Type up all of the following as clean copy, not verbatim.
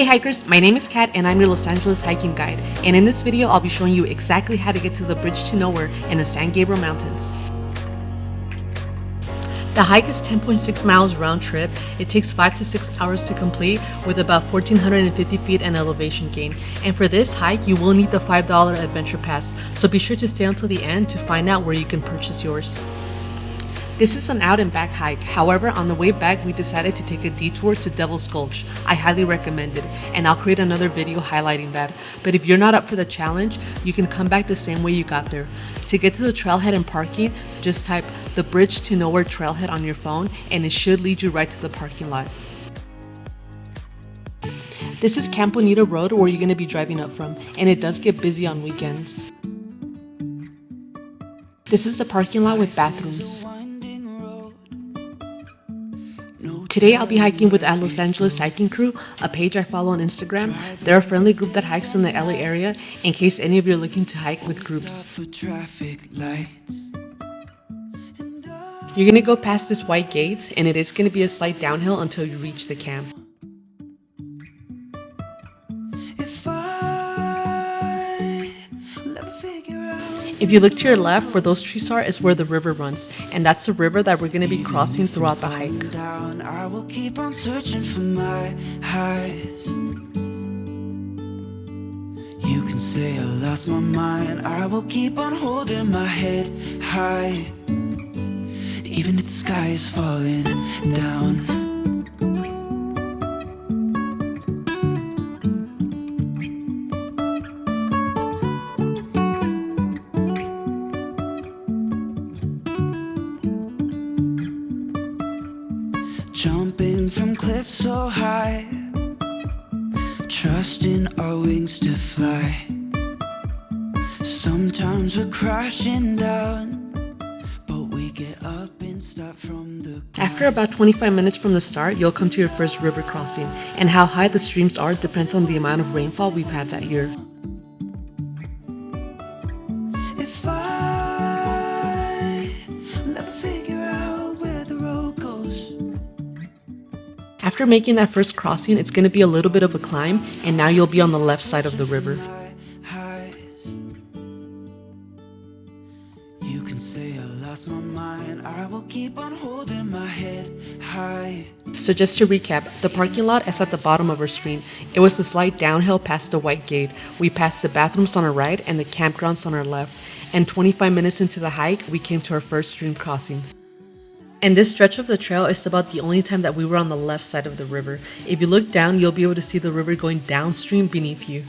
Hey hikers, my name is Kat and I'm your Los Angeles hiking guide, and in this video I'll be showing you exactly how to get to the bridge to nowhere in the San Gabriel Mountains. The hike is 10.6 miles round trip. It takes 5 to 6 hours to complete with about 1,450 feet and elevation gain. And for this hike, you will need the $5 adventure pass, so be sure to stay until the end to find out where you can purchase yours. This is an out and back hike. However, on the way back, we decided to take a detour to Devil's Gulch. I highly recommend it, and I'll create another video highlighting that. But if you're not up for the challenge, you can come back the same way you got there. To get to the trailhead and parking, just type the Bridge to Nowhere trailhead on your phone, and it should lead you right to the parking lot. This is Camp Bonito Road where you're going to be driving up from, and it does get busy on weekends. This is the parking lot with bathrooms. Today I'll be hiking with Los Angeles Hiking Crew, a page I follow on Instagram. They're a friendly group that hikes in the LA area in case any of you are looking to hike with groups. You're gonna go past this white gate, and it is gonna be a slight downhill until you reach the camp. If you look to your left, where those trees are is where the river runs, and that's the river that we're going to be crossing throughout the hike. I will keep on searching for my highs. You can say I lost my mind. I will keep on holding my head high, even if the sky is falling down. Jumping from cliffs so high, trusting our wings to fly. Sometimes we're crashing down, but we get up and start from the ground. After about 25 minutes from the start, you'll come to your first river crossing, and how high the streams are depends on the amount of rainfall we've had that year. After making that first crossing, it's going to be a little bit of a climb, and now you'll be on the left side of the river. You can say I lost my mind. I will keep on holding my head high. So just to recap, the parking lot is at the bottom of our screen. It was a slight downhill past the white gate. We passed the bathrooms on our right and the campgrounds on our left. And 25 minutes into the hike, we came to our first stream crossing. And this stretch of the trail is about the only time that we were on the left side of the river. If you look down, you'll be able to see the river going downstream beneath you.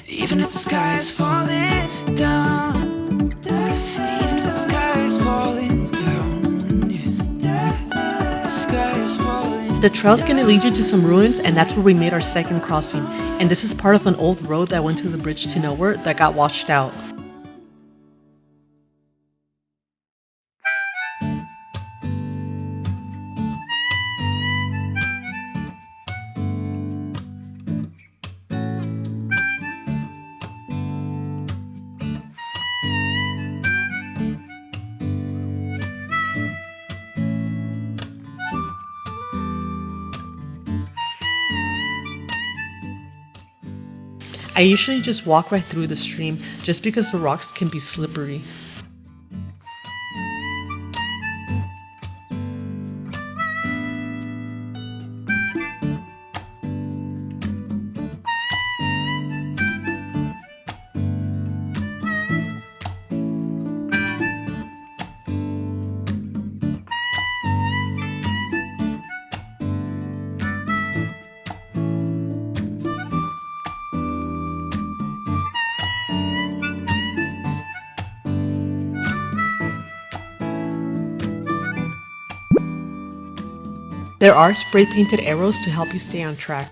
Even if the sky is falling down, even if the sky is falling down, the sky is falling. The trail's gonna lead you to some ruins, and that's where we made our second crossing. And this is part of an old road that went to the bridge to nowhere that got washed out. I usually just walk right through the stream just because the rocks can be slippery. There are spray painted arrows to help you stay on track.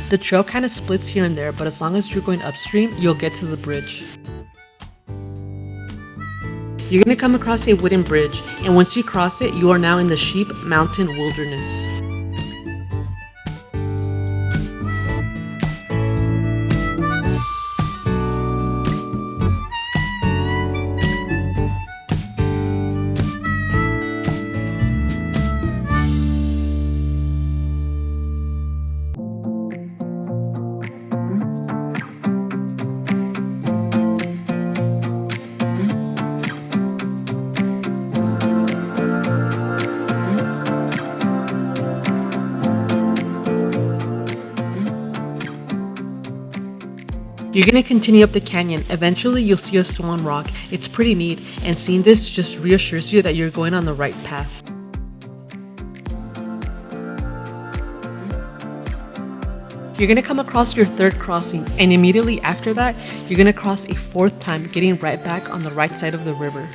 The trail kind of splits here and there, but as long as you're going upstream, you'll get to the bridge. You're going to come across a wooden bridge, and once you cross it, you are now in the Sheep Mountain Wilderness. You're gonna continue up the canyon. Eventually you'll see a Swan Rock. It's pretty neat, and seeing this just reassures you that you're going on the right path. You're gonna come across your third crossing, and immediately after that, you're gonna cross a fourth time, getting right back on the right side of the river.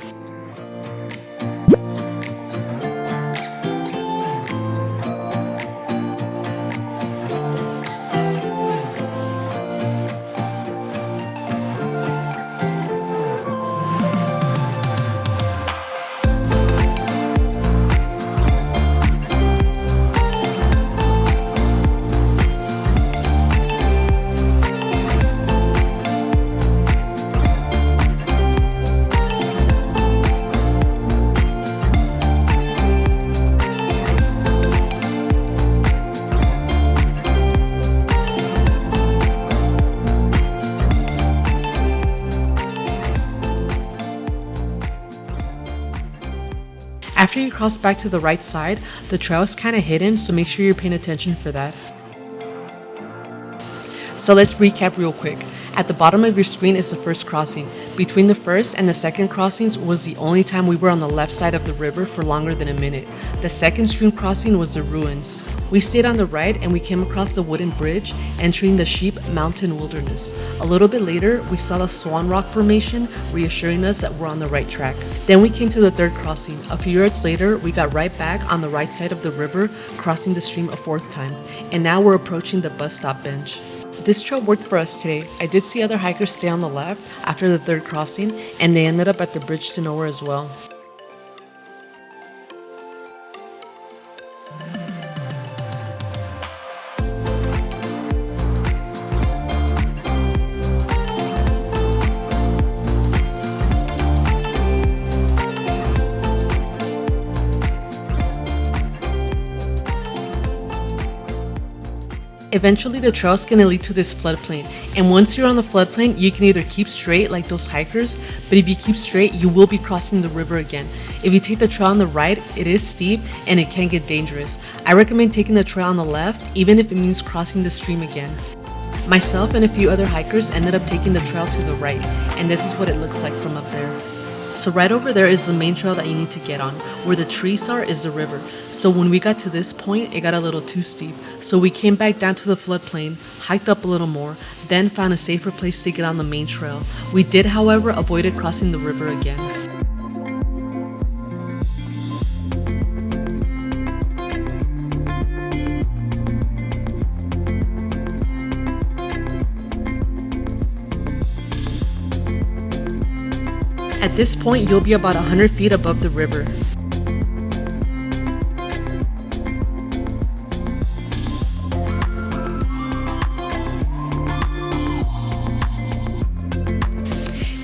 After you cross back to the right side, the trail is kind of hidden, so make sure you're paying attention for that. So let's recap real quick. At the bottom of your screen is the first crossing. Between the first and the second crossings was the only time we were on the left side of the river for longer than a minute. The second stream crossing was the ruins. We stayed on the right and we came across the wooden bridge, entering the Sheep Mountain Wilderness. A little bit later, we saw the Swan Rock formation, reassuring us that we're on the right track. Then we came to the third crossing. A few yards later, we got right back on the right side of the river, crossing the stream a fourth time. And now we're approaching the bus stop bench. This trail worked for us today. I did see other hikers stay on the left after the third crossing, and they ended up at the bridge to nowhere as well. Eventually the trail is going to lead to this floodplain, and once you're on the floodplain, you can either keep straight like those hikers, but if you keep straight, you will be crossing the river again. If you take the trail on the right, it is steep and it can get dangerous. I recommend taking the trail on the left, even if it means crossing the stream again. Myself and a few other hikers ended up taking the trail to the right, and this is what it looks like from up there. So right over there is the main trail that you need to get on. Where the trees are is the river. So when we got to this point, it got a little too steep. So we came back down to the floodplain, hiked up a little more, then found a safer place to get on the main trail. We did, however, avoid crossing the river again. At this point, you'll be about 100 feet above the river.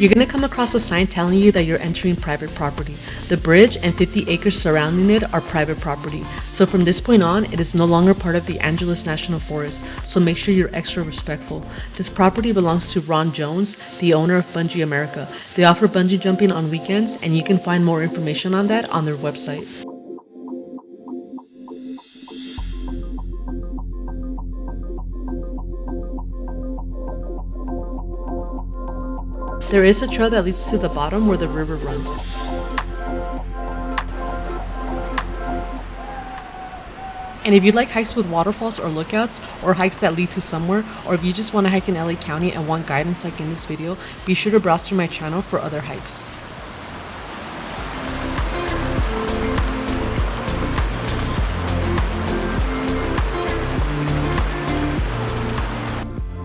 You're going to come across a sign telling you that you're entering private property. The bridge and 50 acres surrounding it are private property. So from this point on, it is no longer part of the Angeles National Forest, so make sure you're extra respectful. This property belongs to Ron Jones, the owner of Bungee America. They offer bungee jumping on weekends, and you can find more information on that on their website. There is a trail that leads to the bottom where the river runs. And if you like hikes with waterfalls or lookouts, or hikes that lead to somewhere, or if you just want to hike in LA County and want guidance like in this video, be sure to browse through my channel for other hikes.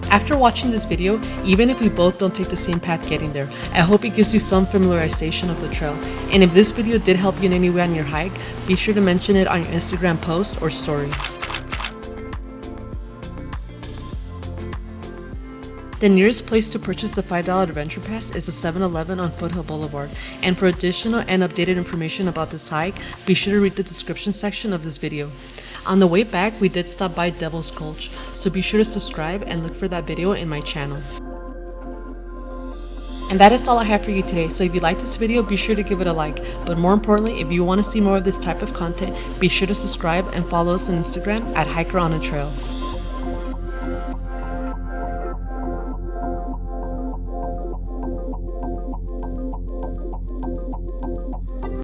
After watching this video, even if we both don't take the same path getting there, I hope it gives you some familiarization of the trail. And if this video did help you in any way on your hike, be sure to mention it on your Instagram post or story. The nearest place to purchase the $5 Adventure Pass is the 7-Eleven on Foothill Blvd. And for additional and updated information about this hike, be sure to read the description section of this video. On the way back, we did stop by Devil's Gulch, so be sure to subscribe and look for that video in my channel. And that is all I have for you today, so if you liked this video, be sure to give it a like. But more importantly, if you want to see more of this type of content, be sure to subscribe and follow us on Instagram at Hiker on a Trail.